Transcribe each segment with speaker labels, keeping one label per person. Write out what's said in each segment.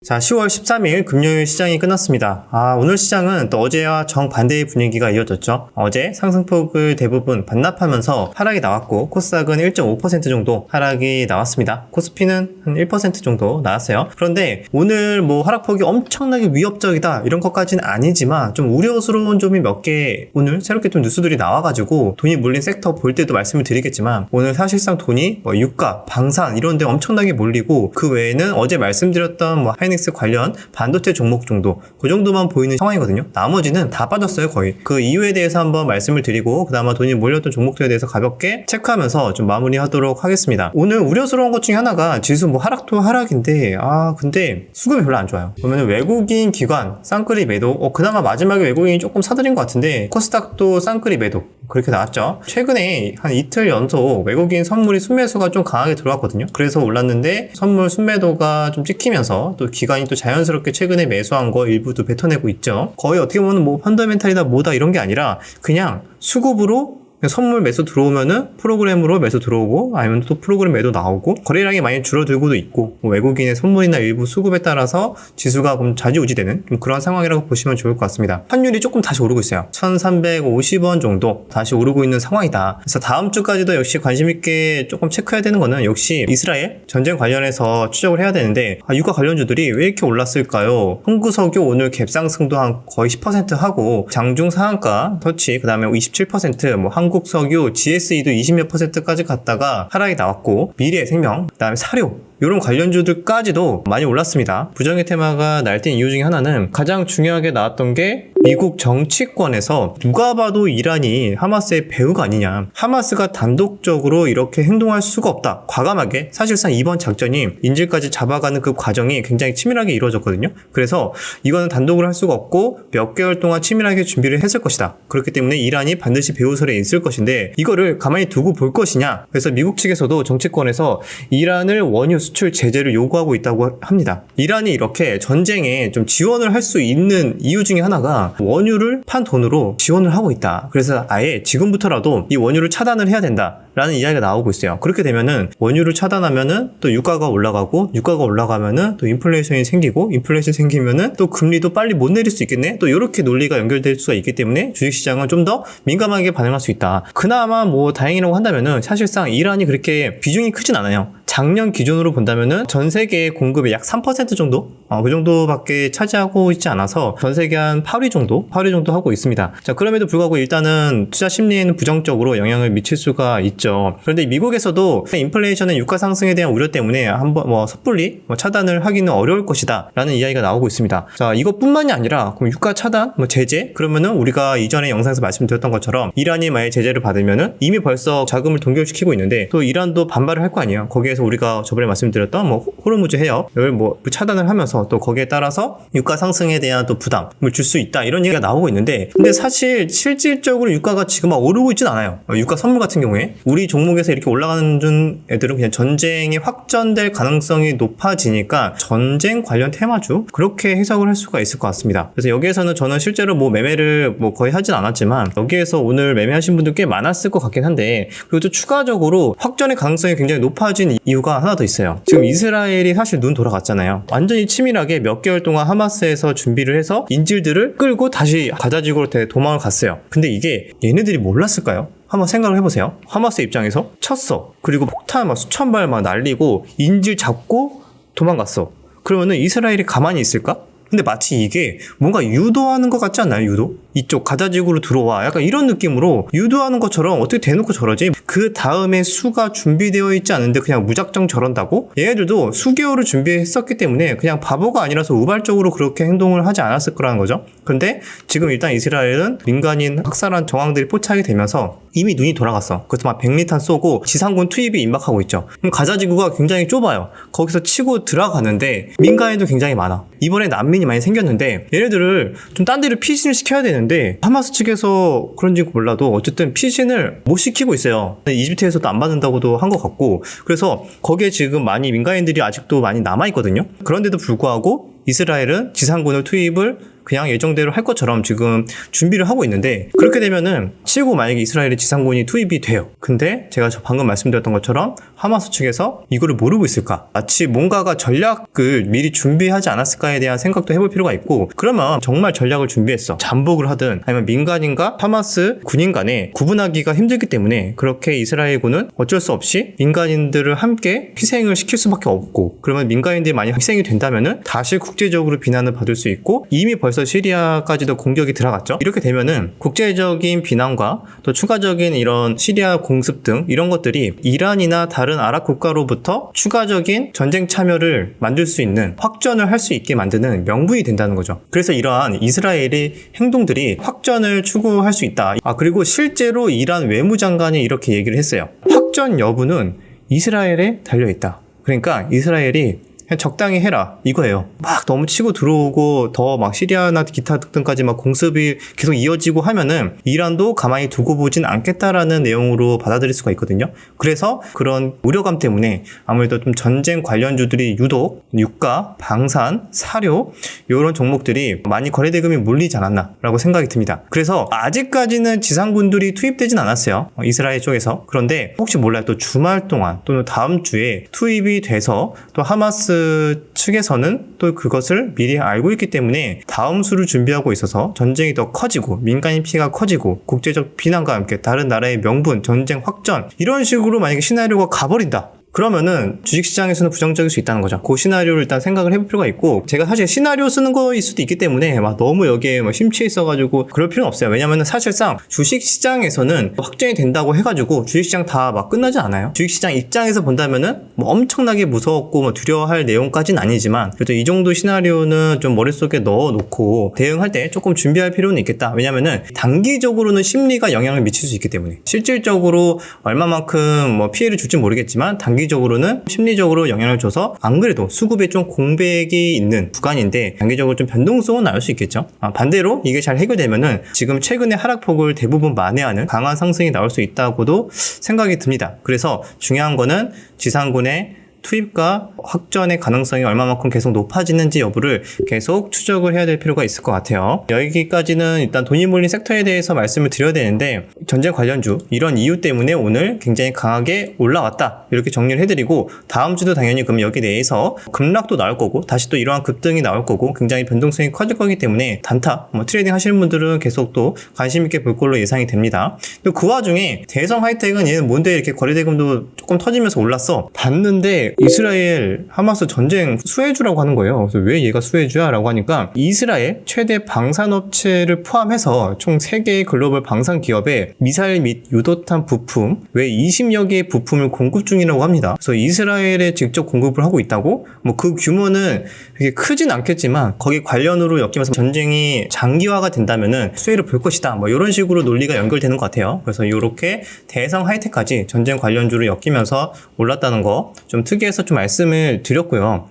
Speaker 1: 자, 10월 13일 금요일 시장이 끝났습니다. 오늘 시장은 또 어제와 정반대의 분위기가 이어졌죠. 어제 상승폭을 대부분 반납하면서 하락이 나왔고 코스닥은 1.5% 정도 하락이 나왔습니다. 코스피는 한 1% 정도 나왔어요. 그런데 오늘 하락폭이 엄청나게 위협적이다 이런 것까지는 아니지만 좀 우려스러운 점이 몇 개 오늘 새롭게 좀 뉴스들이 나와가지고 돈이 몰린 섹터 볼 때도 말씀을 드리겠지만 오늘 사실상 돈이 유가, 방산 이런 데 엄청나게 몰리고 그 외에는 어제 말씀드렸던 하이닉스 관련 반도체 종목 정도 그 정도만 보이는 상황이거든요. 나머지는 다 빠졌어요 거의. 그 이유에 대해서 한번 말씀을 드리고 그다음에 돈이 몰렸던 종목들에 대해서 가볍게 체크하면서 좀 마무리하도록 하겠습니다. 오늘 우려스러운 것 중에 하나가 지수 하락도 하락인데 근데 수급이 별로 안 좋아요. 보면 외국인 기관 쌍끌이 매도 그나마 마지막에 외국인이 조금 사들인 것 같은데 코스닥도 쌍끌이 매도 그렇게 나왔죠. 최근에 한 이틀 연속 외국인 선물이 순매수가 좀 강하게 들어왔거든요. 그래서 올랐는데 선물 순매도가 좀 찍히면서 또 기관이 또 자연스럽게 최근에 매수한 거 일부도 뱉어내고 있죠. 거의 어떻게 보면 펀더멘탈이다 뭐다 이런 게 아니라 그냥 수급으로 선물 매수 들어오면은 프로그램으로 매수 들어오고 아니면 또 프로그램 매도 나오고 거래량이 많이 줄어들고도 있고 외국인의 선물이나 일부 수급에 따라서 지수가 좀 좌지우지되는 그런 상황이라고 보시면 좋을 것 같습니다. 환율이 조금 다시 오르고 있어요. 1350원 정도 다시 오르고 있는 상황이다. 그래서 다음 주까지도 역시 관심 있게 조금 체크해야 되는 거는 역시 이스라엘 전쟁 관련해서 추적을 해야 되는데 유가 관련주들이 왜 이렇게 올랐을까요? 한국석유 오늘 갭상승도 한 거의 10% 하고 장중 상한가 터치 그 다음에 27% 한국석유, GSE도 20몇 %까지 갔다가 하락이 나왔고 미래생명, 그 다음에 사료 이런 관련주들까지도 많이 올랐습니다. 부정의 테마가 날뛴 이유 중에 하나는 가장 중요하게 나왔던 게 미국 정치권에서 누가 봐도 이란이 하마스의 배후가 아니냐. 하마스가 단독적으로 이렇게 행동할 수가 없다. 과감하게 사실상 이번 작전이 인질까지 잡아가는 그 과정이 굉장히 치밀하게 이루어졌거든요. 그래서 이거는 단독으로 할 수가 없고 몇 개월 동안 치밀하게 준비를 했을 것이다. 그렇기 때문에 이란이 반드시 배후설에 있을 것인데 이거를 가만히 두고 볼 것이냐. 그래서 미국 측에서도 정치권에서 이란을 원유 수출 제재를 요구하고 있다고 합니다. 이란이 이렇게 전쟁에 좀 지원을 할 수 있는 이유 중에 하나가 원유를 판 돈으로 지원을 하고 있다. 그래서 아예 지금부터라도 이 원유를 차단을 해야 된다. 라는 이야기가 나오고 있어요. 그렇게 되면은 원유를 차단하면은 또 유가가 올라가고 유가가 올라가면은 또 인플레이션이 생기고 인플레이션 생기면은 또 금리도 빨리 못 내릴 수 있겠네. 또 이렇게 논리가 연결될 수가 있기 때문에 주식시장은 좀 더 민감하게 반응할 수 있다. 그나마 다행이라고 한다면은 사실상 이란이 그렇게 비중이 크진 않아요. 작년 기준으로 본다면은 전 세계의 공급의 약 3% 정도? 그 정도밖에 차지하고 있지 않아서 전 세계 한 8위 정도 하고 있습니다. 자, 그럼에도 불구하고 일단은 투자 심리에는 부정적으로 영향을 미칠 수가 있죠. 그런데 미국에서도 인플레이션의 유가 상승에 대한 우려 때문에 한번 섣불리 차단을 하기는 어려울 것이다 라는 이야기가 나오고 있습니다. 자, 이것뿐만이 아니라 그럼 유가 차단, 제재? 그러면은 우리가 이전에 영상에서 말씀드렸던 것처럼 이란이 만약 제재를 받으면은 이미 벌써 자금을 동결시키고 있는데 또 이란도 반발을 할 거 아니에요. 거기에서 우리가 저번에 말씀드렸던 호르무즈 해협을 차단을 하면서 또 거기에 따라서 유가 상승에 대한 또 부담을 줄 수 있다 이런 얘기가 나오고 있는데 근데 사실 실질적으로 유가가 지금 오르고 있진 않아요. 유가 선물 같은 경우에 우리 종목에서 이렇게 올라가는 애들은 그냥 전쟁이 확전될 가능성이 높아지니까 전쟁 관련 테마주 그렇게 해석을 할 수가 있을 것 같습니다. 그래서 여기에서는 저는 실제로 매매를 거의 하진 않았지만 여기에서 오늘 매매하신 분들 꽤 많았을 것 같긴 한데 그리고 또 추가적으로 확전의 가능성이 굉장히 높아진 이유가 하나 더 있어요. 지금 이스라엘이 사실 눈 돌아갔잖아요. 완전히 치밀하게 몇 개월 동안 하마스에서 준비를 해서 인질들을 끌고 다시 가자지구로 도망을 갔어요. 근데 이게 얘네들이 몰랐을까요? 한번 생각을 해보세요. 하마스 입장에서 쳤어. 그리고 폭탄 수천 발 날리고 인질 잡고 도망갔어. 그러면은 이스라엘이 가만히 있을까? 근데 마치 이게 뭔가 유도하는 것 같지 않나요? 유도? 이쪽 가자지구로 들어와. 약간 이런 느낌으로 유도하는 것처럼 어떻게 대놓고 저러지? 그 다음에 수가 준비되어 있지 않은데 그냥 무작정 저런다고? 얘네들도 수개월을 준비했었기 때문에 그냥 바보가 아니라서 우발적으로 그렇게 행동을 하지 않았을 거라는 거죠. 근데 지금 일단 이스라엘은 민간인 학살한 정황들이 포착이 되면서 이미 눈이 돌아갔어. 그래서 100리탄 쏘고 지상군 투입이 임박하고 있죠. 그럼 가자지구가 굉장히 좁아요. 거기서 치고 들어가는데 민간인도 굉장히 많아. 이번에 난민이 많이 생겼는데 얘네들을 좀 딴 데로 피신을 시켜야 되는데 하마스 측에서 그런지 몰라도 어쨌든 피신을 못 시키고 있어요. 이집트에서도 안 받는다고도 한 것 같고 그래서 거기에 지금 많이 민간인들이 아직도 많이 남아있거든요. 그런데도 불구하고 이스라엘은 지상군을 투입을 그냥 예정대로 할 것처럼 지금 준비를 하고 있는데, 그렇게 되면은 치고 만약에 이스라엘의 지상군이 투입이 돼요. 근데 제가 방금 말씀드렸던 것처럼 하마스 측에서 이거를 모르고 있을까? 마치 뭔가가 전략을 미리 준비하지 않았을까에 대한 생각도 해볼 필요가 있고, 그러면 정말 전략을 준비했어, 잠복을 하든 아니면 민간인과 하마스 군인 간에 구분하기가 힘들기 때문에 그렇게 이스라엘군은 어쩔 수 없이 민간인들을 함께 희생을 시킬 수밖에 없고, 그러면 민간인들이 만약 희생이 된다면은 다시 국제적으로 비난을 받을 수 있고, 이미 벌써 시리아까지도 공격이 들어갔죠. 이렇게 되면은 국제적인 비난과 또 추가적인 이런 시리아 공습 등 이런 것들이 이란이나 다른 아랍 국가로부터 추가적인 전쟁 참여를 만들 수 있는, 확전을 할 수 있게 만드는 명분이 된다는 거죠. 그래서 이러한 이스라엘의 행동들이 확전을 추구할 수 있다. 그리고 실제로 이란 외무장관이 이렇게 얘기를 했어요. 확전 여부는 이스라엘에 달려있다. 그러니까 이스라엘이 그냥 적당히 해라 이거예요. 막 너무 치고 들어오고 더 막 시리아나 기타 등까지 막 공습이 계속 이어지고 하면은 이란도 가만히 두고 보진 않겠다라는 내용으로 받아들일 수가 있거든요. 그래서 그런 우려감 때문에 아무래도 좀 전쟁 관련주들이 유독 유가, 방산, 사료 이런 종목들이 많이 거래대금이 몰리지 않았나 라고 생각이 듭니다. 그래서 아직까지는 지상군들이 투입되진 않았어요, 이스라엘 쪽에서. 그런데 혹시 몰라요, 또 주말 동안 또는 다음 주에 투입이 돼서 또 하마스 측에서는 또 그것을 미리 알고 있기 때문에 다음 수를 준비하고 있어서 전쟁이 더 커지고 민간인 피해가 커지고 국제적 비난과 함께 다른 나라의 명분, 전쟁 확전, 이런 식으로 만약에 시나리오가 가버린다, 그러면은 주식시장에서는 부정적일 수 있다는 거죠. 그 시나리오를 일단 생각을 해볼 필요가 있고, 제가 사실 시나리오 쓰는 거일 수도 있기 때문에 막 너무 여기에 막 심취해 있어가지고 그럴 필요는 없어요. 왜냐면은 사실상 주식시장에서는 확정이 된다고 해가지고 주식시장 다 막 끝나지 않아요. 주식시장 입장에서 본다면은 뭐 엄청나게 무서웠고 뭐 두려워할 내용까지는 아니지만, 그래도 이 정도 시나리오는 좀 머릿속에 넣어놓고 대응할 때 조금 준비할 필요는 있겠다. 왜냐면은 단기적으로는 심리가 영향을 미칠 수 있기 때문에, 실질적으로 얼마만큼 뭐 피해를 줄지 모르겠지만 단기적으로는 심리적으로 영향을 줘서 안 그래도 수급에 좀 공백이 있는 구간인데 단기적으로 좀 변동성은 나올 수 있겠죠. 반대로 이게 잘 해결되면은 지금 최근의 하락폭을 대부분 만회하는 강한 상승이 나올 수 있다고도 생각이 듭니다. 그래서 중요한 거는 지상군의 투입과 확전의 가능성이 얼마만큼 계속 높아지는지 여부를 계속 추적을 해야 될 필요가 있을 것 같아요. 여기까지는 일단 돈이 몰린 섹터에 대해서 말씀을 드려야 되는데, 전쟁 관련주 이런 이유 때문에 오늘 굉장히 강하게 올라왔다 이렇게 정리를 해드리고, 다음 주도 당연히 그럼 여기 내에서 급락도 나올 거고 다시 또 이러한 급등이 나올 거고 굉장히 변동성이 커질 거기 때문에 단타 트레이딩 하시는 분들은 계속 또 관심 있게 볼 걸로 예상이 됩니다. 또 그 와중에 대성 하이텍은 얘는 뭔데 이렇게 거래대금도 조금 터지면서 올랐어 봤는데, 이스라엘 하마스 전쟁 수혜주라고 하는 거예요. 그래서 왜 얘가 수혜주야? 라고 하니까 이스라엘 최대 방산업체를 포함해서 총 3개의 글로벌 방산 기업에 미사일 및 유도탄 부품 외 20여 개의 부품을 공급 중이라고 합니다. 그래서 이스라엘에 직접 공급을 하고 있다고? 뭐 그 규모는 그렇게 크진 않겠지만 거기 관련으로 엮이면서 전쟁이 장기화가 된다면은 수혜를 볼 것이다. 뭐 이런 식으로 논리가 연결되는 것 같아요. 그래서 이렇게 대성 하이텍까지 전쟁 관련주로 엮이면서 올랐다는 거 좀 특이해서 좀 말씀을 드렸고요.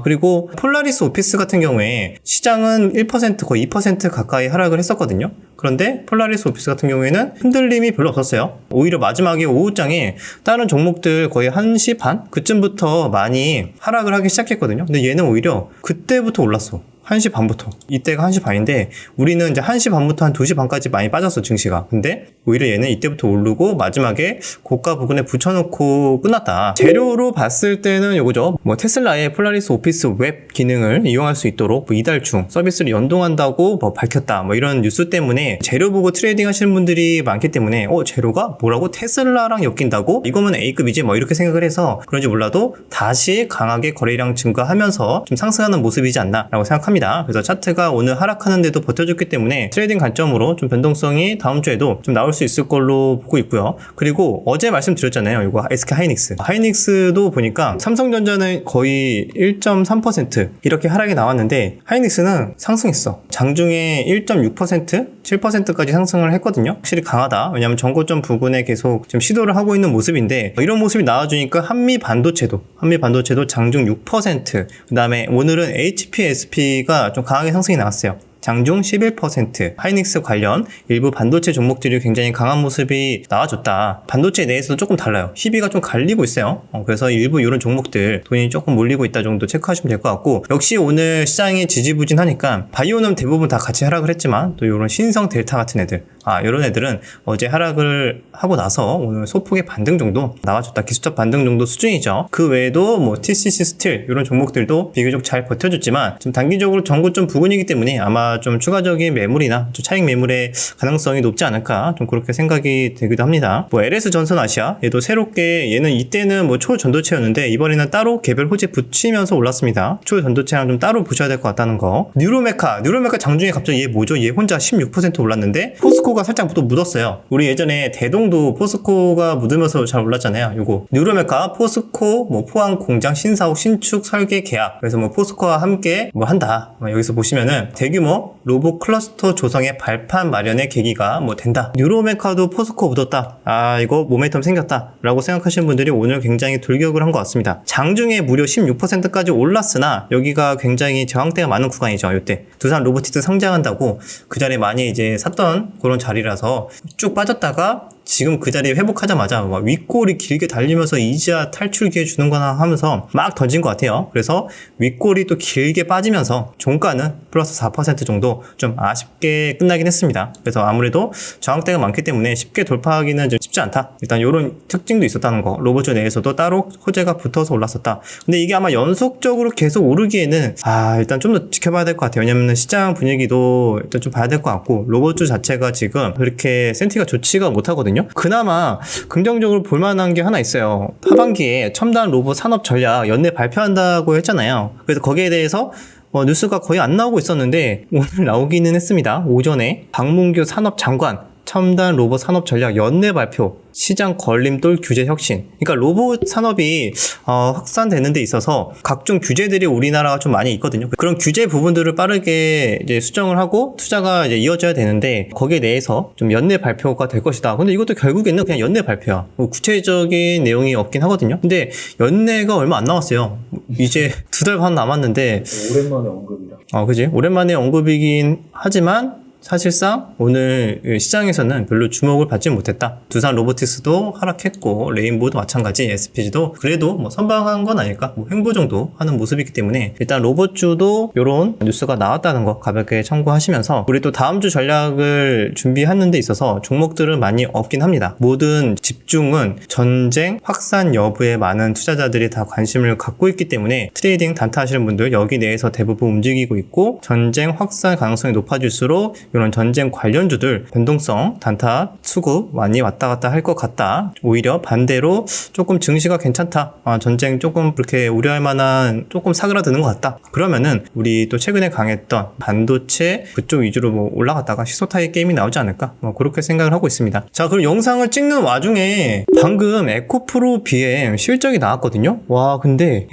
Speaker 1: 그리고 폴라리스 오피스 같은 경우에 시장은 1% 거의 2% 가까이 하락을 했었거든요. 그런데 폴라리스 오피스 같은 경우에는 흔들림이 별로 없었어요. 오히려 마지막에 오후장에 다른 종목들 거의 1시 반? 그쯤부터 많이 하락을 하기 시작했거든요. 근데 얘는 오히려 그때부터 올랐어. 1시 반부터. 이때가 1시 반인데 우리는 이제 1시 반부터 한 2시 반까지 많이 빠졌어, 증시가. 근데 오히려 얘는 이때부터 오르고 마지막에 고가 부근에 붙여놓고 끝났다. 재료로 봤을 때는 요거죠. 뭐 테슬라의 폴라리스 오피스 웹 기능을 이용할 수 있도록 뭐 이달 중 서비스를 연동한다고 뭐 밝혔다. 뭐 이런 뉴스 때문에 재료 보고 트레이딩 하시는 분들이 많기 때문에 재료가 뭐라고 테슬라랑 엮인다고? 이거면 A급이지 뭐 이렇게 생각을 해서 그런지 몰라도 다시 강하게 거래량 증가하면서 좀 상승하는 모습이지 않나 라고 생각합니다. 그래서 차트가 오늘 하락하는데도 버텨줬기 때문에 트레이딩 관점으로 좀 변동성이 다음 주에도 좀 나올 수 있을 걸로 보고 있고요. 그리고 어제 말씀드렸잖아요. 이거 SK 하이닉스. 하이닉스도 보니까 삼성전자는 거의 1.3% 이렇게 하락이 나왔는데 하이닉스는 상승했어. 장중에 1.6%, 7%까지 상승을 했거든요. 확실히 강하다. 왜냐하면 전고점 부근에 계속 지금 시도를 하고 있는 모습인데 이런 모습이 나와주니까 한미 반도체도 장중 6%, 그 다음에 오늘은 HPSP가 좀 강하게 상승이 나왔어요. 장중 11%, 하이닉스 관련 일부 반도체 종목들이 굉장히 강한 모습이 나와줬다. 반도체 내에서도 조금 달라요. 희비가 좀 갈리고 있어요. 그래서 일부 이런 종목들 돈이 조금 몰리고 있다 정도 체크하시면 될 것 같고, 역시 오늘 시장이 지지부진하니까 바이오는 대부분 다 같이 하락을 했지만 또 이런 신성 델타 같은 애들, 이런 애들은 어제 하락을 하고 나서 오늘 소폭의 반등 정도 나와줬다. 기술적 반등 정도 수준이죠. 그 외에도 뭐 TCC 스틸 이런 종목들도 비교적 잘 버텨줬지만 지금 단기적으로 전고점 부근이기 때문에 아마 좀 추가적인 매물이나 좀 차익 매물의 가능성이 높지 않을까, 좀 그렇게 생각이 되기도 합니다. 뭐 LS 전선 아시아 얘도 새롭게, 얘는 이때는 뭐 초전도체였는데 이번에는 따로 개별 호재 붙이면서 올랐습니다. 초전도체랑 좀 따로 보셔야 될 것 같다는 거. 뉴로메카 장중에 갑자기 얘 뭐죠? 얘 혼자 16% 올랐는데 포스코가 살짝 또 묻었어요. 우리 예전에 대동도 포스코가 묻으면서 잘 올랐잖아요. 요거 뉴로메카, 포스코, 뭐 포항 공장 신사옥 신축 설계 계약. 그래서 뭐 포스코와 함께 뭐 한다. 여기서 보시면은 대규모 로봇 클러스터 조성의 발판 마련의 계기가 뭐 된다. 뉴로메카도 포스코 묻었다. 이거 모멘텀 생겼다. 라고 생각하시는 분들이 오늘 굉장히 돌격을 한 것 같습니다. 장중에 무려 16%까지 올랐으나 여기가 굉장히 저항대가 많은 구간이죠. 이때 두산 로보틱스 상장한다고 그 자리에 많이 이제 샀던 그런 자리라서 쭉 빠졌다가 지금 그 자리에 회복하자마자 막 윗골이 길게 달리면서 이제야 탈출 기회 주는 거나 하면서 막 던진 것 같아요. 그래서 윗골이 또 길게 빠지면서 종가는 플러스 4% 정도 좀 아쉽게 끝나긴 했습니다. 그래서 아무래도 저항대가 많기 때문에 쉽게 돌파하기는 좀 쉽지 않다. 일단 이런 특징도 있었다는 거. 로봇주 내에서도 따로 호재가 붙어서 올랐었다. 근데 이게 아마 연속적으로 계속 오르기에는 일단 좀 더 지켜봐야 될 것 같아요. 왜냐면 시장 분위기도 일단 좀 봐야 될 것 같고, 로봇주 자체가 지금 그렇게 센티가 좋지가 못하거든요. 그나마 긍정적으로 볼만한 게 하나 있어요. 하반기에 첨단 로봇 산업 전략 연내 발표한다고 했잖아요. 그래서 거기에 대해서 뉴스가 거의 안 나오고 있었는데 오늘 나오기는 했습니다. 오전에 박문규 산업장관 첨단 로봇 산업 전략 연내 발표, 시장 걸림돌 규제 혁신. 그러니까 로봇 산업이 확산되는 데 있어서 각종 규제들이 우리나라가 좀 많이 있거든요. 그런 규제 부분들을 빠르게 이제 수정을 하고 투자가 이제 이어져야 되는데 거기에 대해서 좀 연내 발표가 될 것이다. 근데 이것도 결국에는 그냥 연내 발표야. 구체적인 내용이 없긴 하거든요. 근데 연내가 얼마 안 남았어요. 이제 2달 반 남았는데
Speaker 2: 오랜만에 언급이라.
Speaker 1: 그지? 오랜만에 언급이긴 하지만 사실상 오늘 시장에서는 별로 주목을 받지 못했다. 두산 로보틱스도 하락했고 레인보우도 마찬가지, SPG도 그래도 뭐 선방한 건 아닐까, 뭐 횡보 정도 하는 모습이기 때문에 일단 로봇주도 이런 뉴스가 나왔다는 거 가볍게 참고하시면서, 우리 또 다음 주 전략을 준비하는 데 있어서 종목들은 많이 없긴 합니다. 모든 집중은 전쟁 확산 여부에 많은 투자자들이 다 관심을 갖고 있기 때문에 트레이딩 단타 하시는 분들 여기 내에서 대부분 움직이고 있고, 전쟁 확산 가능성이 높아질수록 이런 전쟁 관련주들 변동성 단타 수급 많이 왔다 갔다 할 것 같다. 오히려 반대로 조금 증시가 괜찮다, 전쟁 조금 그렇게 우려할 만한 조금 사그라드는 것 같다. 그러면은 우리 또 최근에 강했던 반도체 그쪽 위주로 뭐 올라갔다가 시소타의 게임이 나오지 않을까, 그렇게 생각을 하고 있습니다. 자, 그럼 영상을 찍는 와중에 방금 에코프로 BM 실적이 나왔거든요. 와, 근데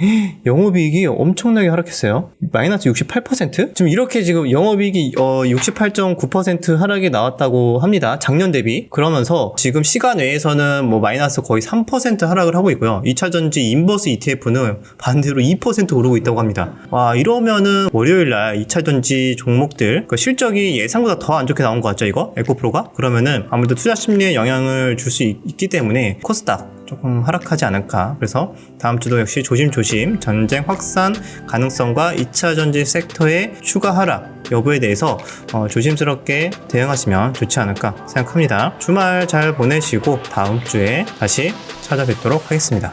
Speaker 1: 영업이익이 엄청나게 하락했어요. 마이너스 68%? 지금 이렇게 지금 영업이익이 68.9% 하락이 나왔다고 합니다. 작년 대비. 그러면서 지금 시간 외에서는 뭐 마이너스 거의 3% 하락을 하고 있고요. 2차전지 인버스 ETF는 반대로 2% 오르고 있다고 합니다. 와, 이러면은 월요일날 2차전지 종목들 그 실적이 예상보다 더 안 좋게 나온 것 같죠, 이거? 에코프로가? 그러면은 아무래도 투자 심리에 영향을 줄 수 있기 때문에 코스닥 조금 하락하지 않을까. 그래서 다음 주도 역시 조심조심 전쟁 확산 가능성과 2차 전지 섹터의 추가 하락 여부에 대해서 조심스럽게 대응하시면 좋지 않을까 생각합니다. 주말 잘 보내시고 다음 주에 다시 찾아뵙도록 하겠습니다.